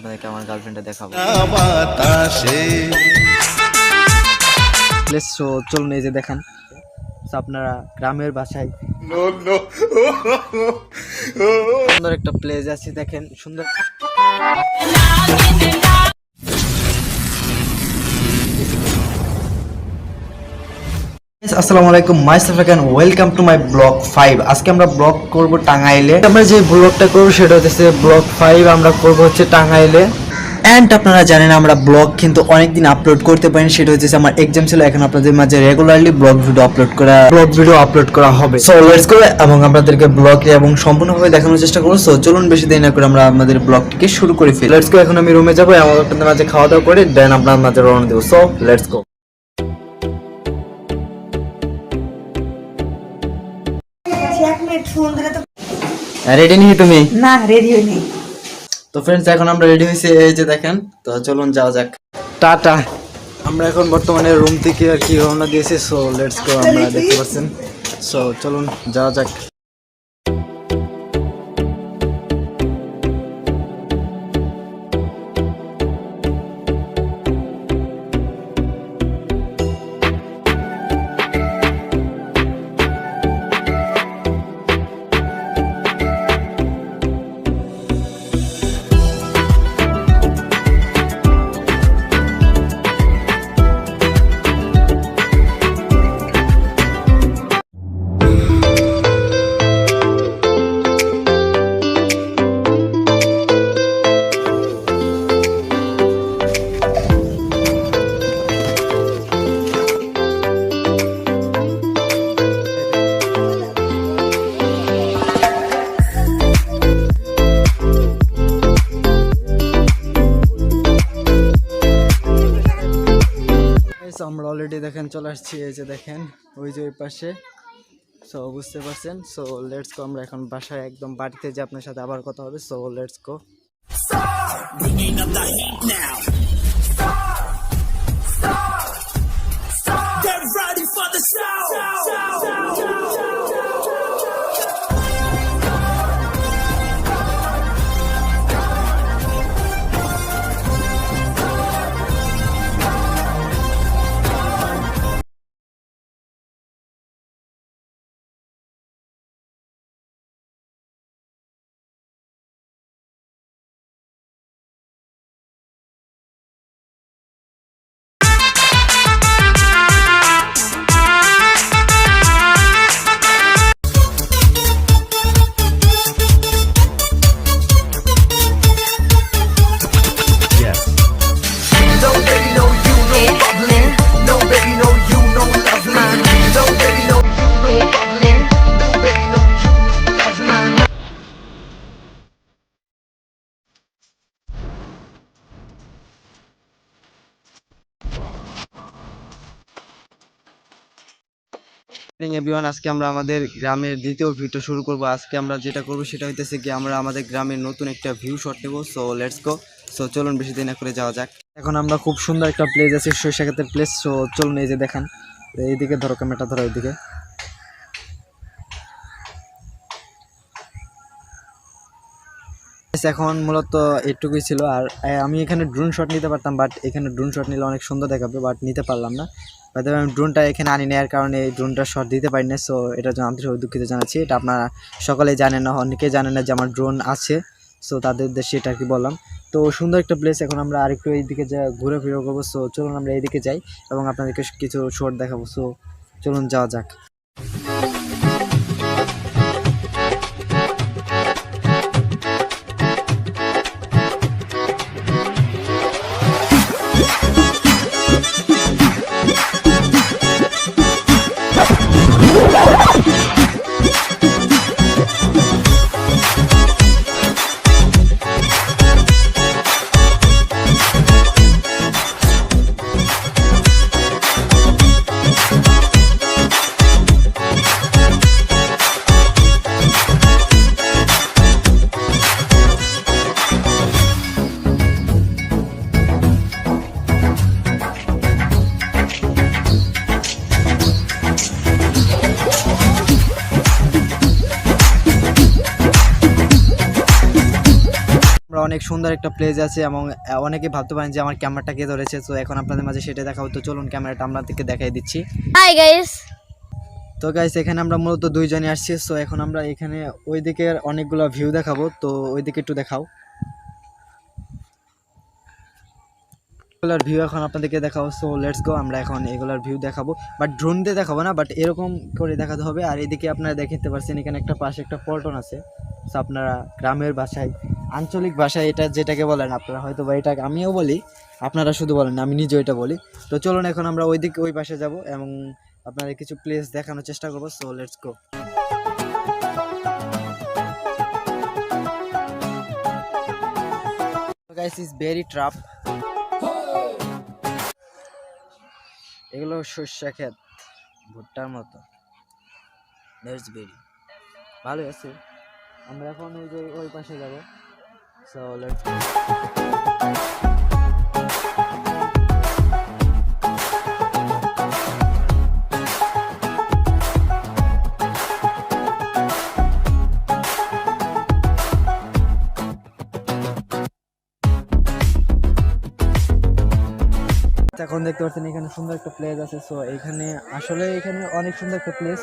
আপনাদেরকে আমার গার্লফ্রেন্ডটা দেখাবো। প্লেস শো চলুন এই যে দেখান। আপনারা গ্রামের বাসায় সুন্দর একটা প্লেস আছে, দেখেন সুন্দর। আসসালামু আলাইকুম, myself and welcome to my blog 5। আজকে আমরা ব্লগ করব টাঙ্গাইলে। আমরা যে ব্লগটা করব সেটা হচ্ছে ব্লগ 5। আমরা করব হচ্ছে টাঙ্গাইলে। এন্ড আপনারা জানেন আমরা ব্লগ কিন্তু অনেকদিন আপলোড করতে পারিনি, সেটা হচ্ছে আমার এক্সাম ছিল। এখন আপনাদের মাঝে রেগুলারলি ব্লগ ভিডিও আপলোড করা হবে। সো লেটস গো, এবং আপনাদেরকে ব্লগ এবং সম্পূর্ণভাবে দেখানোর চেষ্টা করব। সো চলুন বেশি দেরি না করে আমরা আমাদের ব্লগটিকে শুরু করে ফেলি। লেটস গো, এখন আমি রুমে যাব এবং আপনাদের মাঝে খাওয়া দাওয়া করে দেন আপনাদের মাঝে রওনা দেব। So let's go. রেডি নেই তুমি? না, রেডি হইনি। তো ফ্রেন্ডস, এখন আমরা রেডি হয়েছি, এই যে দেখেন। তো চলুন যাওয়া যাক। টাটা। আমরা এখন বর্তমানে রুম থেকে আর কি রওনা দিয়েছি। সো লেটস গো, আমরা দেখতে পাচ্ছেন। সো চলুন যাওয়া যাক। আমরা অলরেডি দেখেন চলে আসছি, এই যে দেখেন ওই যে ওই পাশে। সো বুঝতে পারছেন। সো লেটস গো, আমরা এখন বাসায় একদম বাড়িতে যে আপনার সাথে আবার কথা হবে। So let's go. এভরিওয়ান, আজকে আমরা আমাদের গ্রামের দ্বিতীয় ভিডিও শুরু করব। আজকে আমরা যেটা করব সেটা হইতেছে কি আমরা আমাদের গ্রামের নতুন একটা ভিউ শট নেব। So let's go. সো চলুন বেশি দেরি না করে যাওয়া যাক। এখন আমরা খুব সুন্দর একটা প্লেস আছে, সরিষাক্ষেতের প্লেস। সো চলুন এই যে দেখান, এইদিকে ধরো, ক্যামেরাটা ধরো এইদিকে। এখন মূলত এটুকুই ছিল। আর আমি এখানে ড্রোন শট নিতে পারতাম, বাট এখানে ড্রোন শট নিলে অনেক সুন্দর দেখাবে, বাট নিতে পারলাম না। আমি ড্রোনটা এখানে আনি নেওয়ার কারণে এই ড্রোনটা শট দিতে পারি না। সো এটার জন্য আন্তরিকভাবে দুঃখিত জানাচ্ছি। এটা আপনারা সকলেই জানেন না, অনেকেই জানেন না যে আমার ড্রোন আছে। সো তাদের উদ্দেশ্যে এটা কি বললাম। তো সুন্দর একটা প্লেস। এখন আমরা আরেকটু এইদিকে যা ঘুরে ফিরে করবো। সো চলুন আমরা এইদিকে যাই এবং আপনাদেরকে কিছু শট দেখাবো। সো চলুন যাওয়া যাক। অনেক সুন্দর একটা প্লেস আছে এবং অনেকে ভাবতে পারেন যে আমার ক্যামেরাটা কে ধরেছে। তো এখন আপনাদের মাঝে সেটা দেখাবো। তো চলুন ক্যামেরাটা আপনাদেরকে দেখাই দিচ্ছি। Hi guys. তো গাইস এখানে আমরা মূলত দুইজনই আসছি। সো এখন আমরা এখানে ওইদিকে অনেকগুলো ভিউ দেখাবো। তো ওইদিকে একটু দেখাও। এগুলোর ভিউ এখন আপনাদেরকে দেখাবো। সো লেটস গো, আমরা এখন এগুলোর ভিউ দেখাবো, বাট ড্রোন দিয়ে দেখাবো না, বাট এরকম করে দেখাতে হবে। আর এদিকে আপনারা দেখতে পাচ্ছেন এখানে একটা পাশে একটা পল্টন আছে। সো আপনারা গ্রামের ভাষায়, আঞ্চলিক ভাষায় এটা যেটাকে বলেন আপনারা হয়তো বা, এটা আমিও বলি, আপনারা শুধু বলেন, আমি নিজেও এটা বলি। তো চলুন এখন আমরা ওইদিকে ওই পাশে যাব এবং আপনাদের কিছু প্লেস দেখানোর চেষ্টা করবো। So let's go. Guys is very trap. এগুলো সর্ষে ক্ষেত, ভুট্টার মতো। দ্যাটস ভেরি ভালো আছে। আমরা এখন ওই যে ওই পাশে যাব। সো লেটস এখন দেখতে পাচ্ছেন এখানে সুন্দর একটা প্লেস আছে। সো এখানে আসলে এখানে অনেক সুন্দর একটা প্লেস,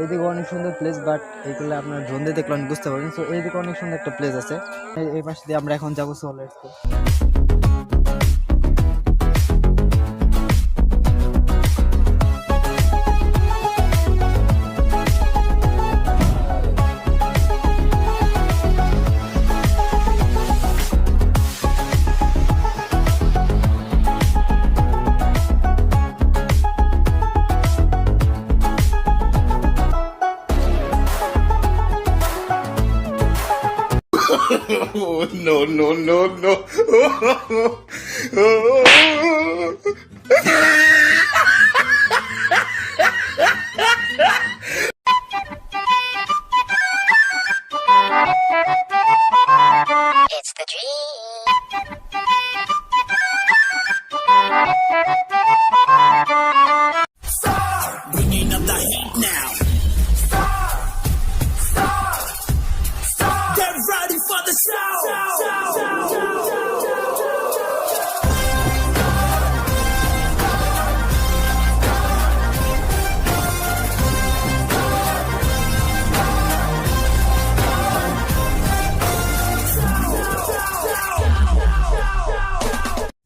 এইদিকে অনেক সুন্দর প্লেস, বাট এইগুলো আপনার ড্রোন দিয়ে দেখলে অনেক বুঝতে পারবেন। সো এইদিকে অনেক সুন্দর একটা প্লেস আছে, এই পাশে দিয়ে আমরা এখন যাবো। So let's go. Oh, no, no, no, no. It's the dream. Bringing up the heat now. Get ready for the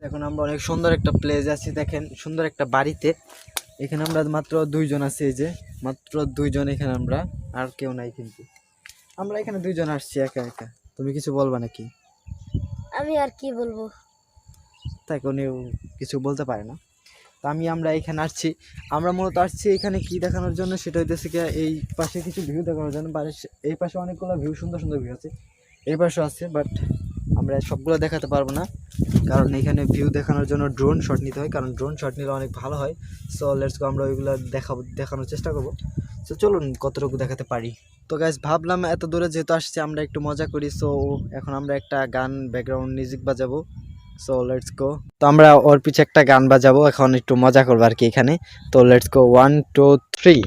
এখন আমরা অনেক সুন্দর একটা প্লেস আছি, দেখেন সুন্দর একটা বাড়িতে। এখানে আমরা মাত্র দুইজন আছি, এই যে মাত্র দুইজন এখানে আমরা, আর কেউ নাই। কিন্তু আমরা এখানে দুইজন আসছি একা একা। তুমি কিছু বলবা নাকি? আমি আর কি বলবো? তাই কেউ কিছু বলতে পারে না। তো আমরা এখানে আসছি, আমরা মূলত আসছি এখানে কি দেখানোর জন্য, সেটা হইতেছে কি এই পাশে কিছু ভিউ দেখানোর জন্য। এই পাশে অনেকগুলো ভিউ, সুন্দর সুন্দর ভিউ আছে, এই পাশেও আছে, বাট আমরা সবগুলো দেখাতে পারবো না, কারণ এখানে ভিউ দেখানোর জন্য ড্রোন শট নিতে হয়, কারণ ড্রোন শট নিলে অনেক ভালো হয়। সো লেটস গো, আমরা ওইগুলো দেখানোর চেষ্টা করবো। সো চলুন কতটুকু দেখাতে পারি। তো গাইস ভাবলাম এত দূরে যেহেতু আসছি আমরা একটু মজা করি। সো এখন আমরা একটা গান, ব্যাকগ্রাউন্ড মিউজিক বাজাবো। So let's go. তো আমরা ওর পিছে একটা গান বাজাবো, এখন একটু মজা করবো আর কি এখানে। তো লেটস গো, 1 2 3।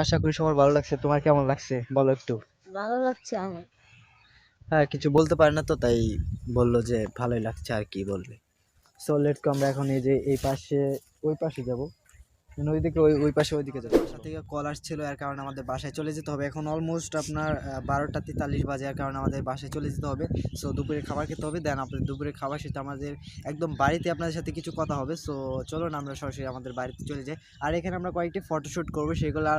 আশা করি সবার ভালো লাগছে। তোমার কেমন লাগছে বলো একটু। ভালো লাগছে আমার। হ্যাঁ, কিছু বলতে পারে না তো, তাই বললো যে ভালোই লাগছে আর কি বলবে। সো লেটস গো, আমরা এখন এই যে এই পাশে, ওই পাশে যাবো, ওইদিকে ওই পাশে ওইদিকে যাবো। বাসা থেকে কল আসছিল, এর কারণে আমাদের বাসায় চলে যেতে হবে। এখন অলমোস্ট আপনার 12টা 43 বাজে, এর কারণে আমাদের বাসায় চলে যেতে হবে। সো দুপুরে খাবার খেতে হবে, দেন আপনাদের দুপুরে খাবার সেটা আমাদের একদম বাড়িতে আপনাদের সাথে কিছু কথা হবে। সো চলুন আমরা সরাসরি আমাদের বাড়িতে চলে যাই। আর এখানে আমরা কয়েকটি ফটোশ্যুট করবো, সেগুলো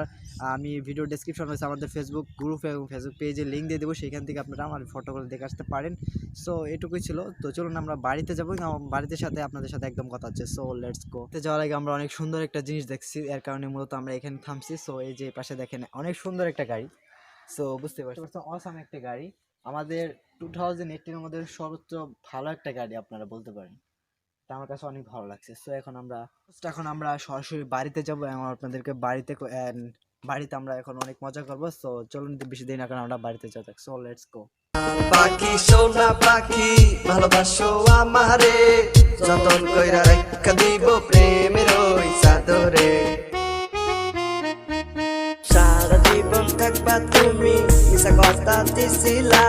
আমি ভিডিও ডেসক্রিপশন রয়েছে আমাদের ফেসবুক গ্রুপ এবং ফেসবুক পেজে লিঙ্ক দিয়ে দেবো, সেখান থেকে আপনারা আমার ফটোগুলো দেখে আসতে পারেন। সো এটুকুই ছিল। তো চলুন আমরা বাড়িতে যাবো, বাড়িতে সাথে আপনাদের সাথে একদম কথা হচ্ছে। সো লেটস গো। যাওয়ার আগে আমরা অনেক সুন্দর একটা জিনিস দেখছি, এর কারণে মূলত আমরা এখানে থামছি। সো এই যে পাশে দেখেন অনেক সুন্দর একটা গাড়ি। সো বুঝতে পারছেন অসাম একটা গাড়ি, আমাদের 2018 এর মধ্যে সর্বোচ্চ ভালো একটা গাড়ি আপনারা বলতে পারেন। তা আমার কাছে অনেক ভালো লাগছে। সো এখন আমরা সরাসরি বাড়িতে যাবো এবং আপনাদেরকে বাড়িতে আমরা এখন অনেক মজা করবো। সো চলুন বেশি দেরি না করে আমরা বাড়িতে যাবো। সো লেটস গো। পাখি সোনা পাখি ভালোবাসো আমারে, যতন কইরা রাখা দিব প্রেমের ওই চাদরে। সারা জীবন থাকবা তুমি, মিশা কথা দিছিলা,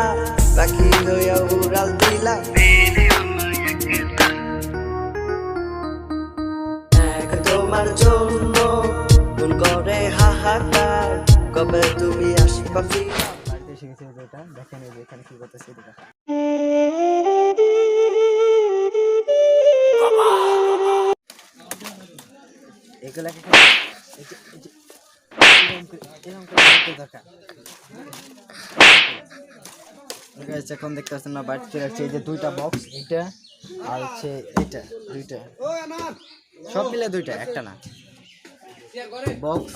পাখি হইয়া উড়াল দিলা। এখন তোমার জন্য মন করে হাহাকার, কবে তুমি আসবা ফিরা। বাড়িতে শিখেছি এটা, দেখেন এই যে এখানে কি করতেছে এটা দেখেন। এগুলা এখন দেখতে পাচ্ছেন না, বাড়িতে চলে আসছে এই যে দুইটা বক্স, এইটা আর হচ্ছে এটা, দুইটা সব মিলে দুইটা, একটা না বক্স।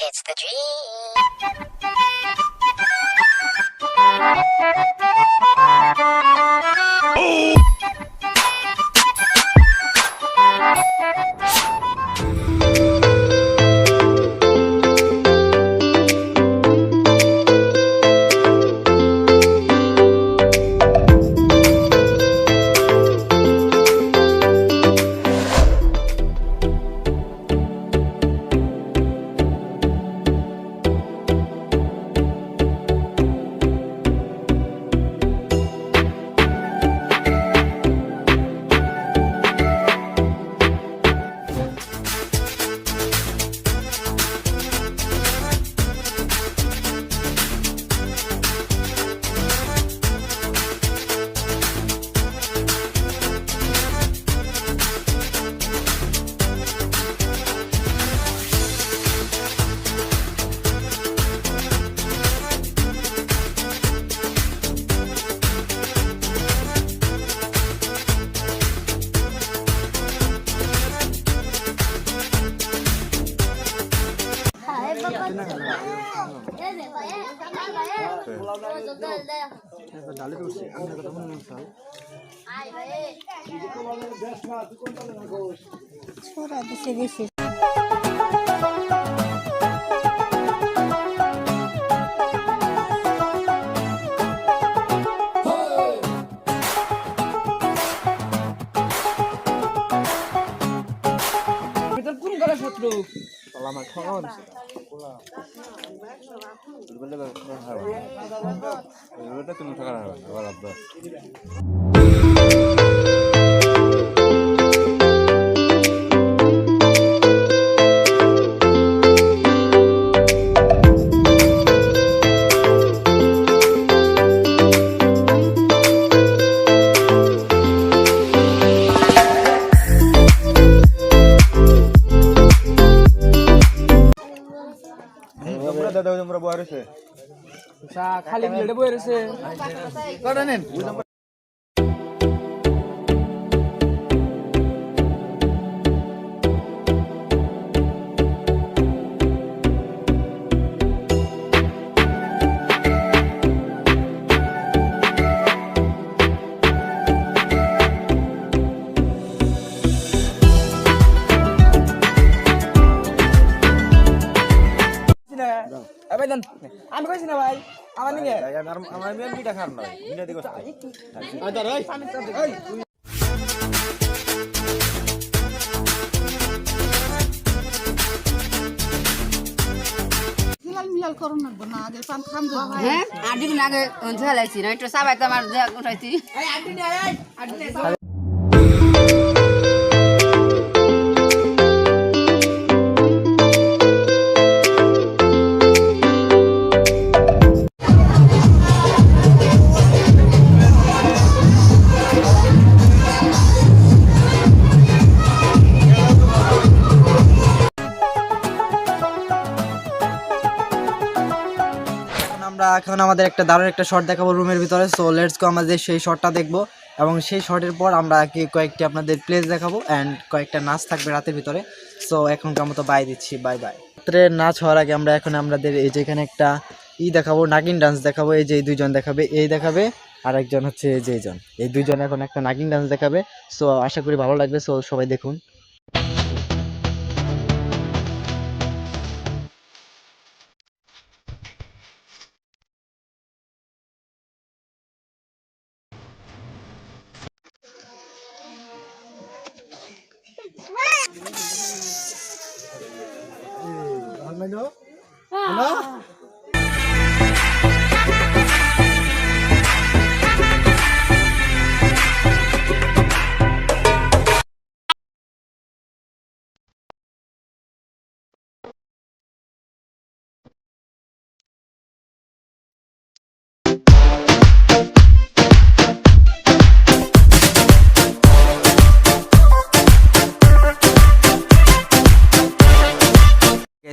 It's the dream. छोरा दिसे दिसे খালি প্লেটে বয়ে রয়েছে কটা নেন। আমি কইছি না ভাই আমার নিয়ে আমার মিটা খান নয় মিটা দিগো মিলাল করুন না আগে পান খাম গো হ্যাঁ আডি দিন আগে ঝালাইছি না একটু সাবাই তো আমার দেয়া উঠাইছি এই আডি নে আডি নে এখন আমাদের একটা দারুণ একটা শট দেখাবো রুমের ভিতরে। সো লেটস গো, আমাদের সেই শটটা দেখবো এবং সেই শটের পর আমরা কয়েকটি আপনাদের প্লেস দেখাবো অ্যান্ড কয়েকটা নাচ থাকবে রাতের ভিতরে। সো এখনকার মতো বাই দিচ্ছি, বাই বাই। রাত্রে নাচ হওয়ার আগে আমরা এখন আমাদের এই যে এখানে একটা দেখাবো, নাগিন ডান্স দেখাবো। এই যে এই দুইজন দেখাবে, এই দেখাবে, আর একজন হচ্ছে এই যে এইজন, এই দুইজন এখন একটা নাগিন ডান্স দেখাবে। সো আশা করি ভালো লাগবে, সো সবাই দেখুন।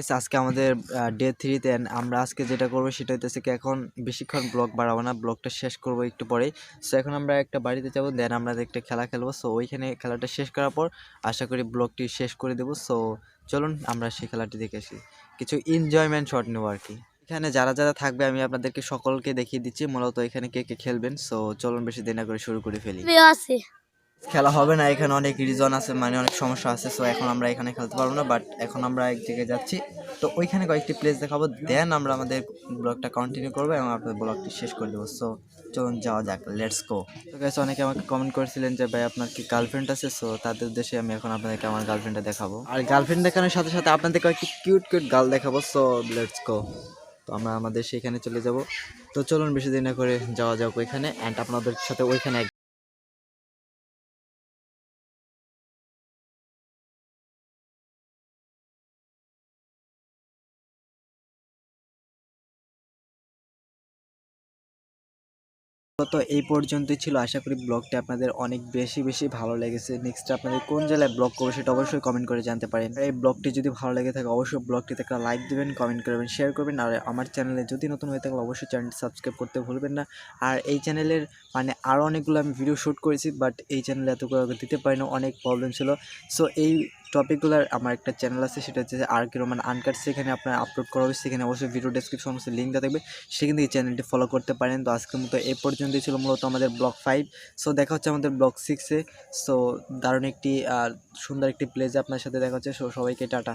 Guys, আজকে আমাদের ডে 3-তে আমরা আজকে যেটা করবো সেটা হইতেছে কি, এখন বেশিক্ষণ ব্লগ বাড়াবো না, ব্লগটা শেষ করবো একটু পরেই। সো এখন আমরা একটা বাড়িতে যাবো, দেন আমরা একটা খেলা খেলবো। সো ওইখানে খেলাটা শেষ করার পর আশা করি ব্লগটি শেষ করে দেবো। সো চলুন আমরা সেই খেলাটি দেখে আসি, কিছু এনজয়মেন্ট শট নেবো আর কি। এখানে যারা যারা থাকবে আমি আপনাদেরকে সকলকে দেখিয়ে দিচ্ছি মূলত এখানে কে কে খেলবেন। সো চলুন বেশি দেরি না করে শুরু করে ফেলি। খেলা হবে না, এখানে অনেক রিজন আছে, মানে অনেক সমস্যা আছে। সো এখন আমরা এখানে খেলতে পারবো না, বাট এখন আমরা এক জায়গায় যাচ্ছি, তো ওইখানে কয়েকটি প্লেস দেখাবো, দেন আমরা আমাদের ব্লগটা কন্টিনিউ করবো এবং আপনাদের ব্লগটি শেষ করে দেবো। সো চলুন যাওয়া যাক, লেটস গো। তো গাইস, অনেকে আমাকে কমেন্ট করেছিলেন যে ভাই আপনার কি গার্লফ্রেন্ড আছে। সো তাদের উদ্দেশ্যে আমি এখন আপনাদেরকে আমার গার্লফ্রেন্ডটা দেখাবো, আর গার্লফ্রেন্ড দেখানোর সাথে সাথে আপনাদেরকে একটি কিউট কিউট গার্ল দেখাবো। So let's go. তো আমরা আমাদের সেখানে চলে যাব। তো চলুন বেশি দেরি না করে যাওয়া যাক ওইখানে, অ্যান্ড আপনাদের সাথে ওইখানে তো এই পর্যন্তই ছিল। আশা করি ব্লগটি আপনাদের অনেক বেশি বেশি ভালো লেগেছে। নেক্সট আপনাদের কোন জেলায় ব্লগ করবো সেটা অবশ্যই কমেন্ট করে জানতে পারেন। এই ব্লগটি যদি ভালো লেগে থাকে অবশ্যই ব্লগটিতে একটা লাইক দিবেন, কমেন্ট করবেন, শেয়ার করবেন। আর আমার চ্যানেলে যদি নতুন হয়ে থাকলে অবশ্যই চ্যানেলটি সাবস্ক্রাইব করতে ভুলবেন না। আর এই চ্যানেলের মানে আরও অনেকগুলো আমি ভিডিও শ্যুট করেছি, বাট এই চ্যানেলে এতগুলো দিতে পারি না, অনেক প্রবলেম ছিল। সো এই টপিকগুলোর আমার একটা চ্যানেল আছে, সেটা হচ্ছে আর কে রহমান আনকাট। সেখানে আপনার আপলোড করা হবে, সেখানে অবশ্যই ভিডিও ডেসক্রিপশন লিঙ্ক দেওয়া থাকবে, সেখান থেকে চ্যানেলটি ফলো করতে পারেন। তো আজকের মতো এই পর্যন্তই ছিল মূলত আমাদের ব্লগ 5। সো দেখা হচ্ছে আমাদের ব্লগ 6-এ। সো দারুণ একটি সুন্দর একটি প্লেসে আপনার সাথে দেখা হচ্ছে। সো সবাইকে টাটা।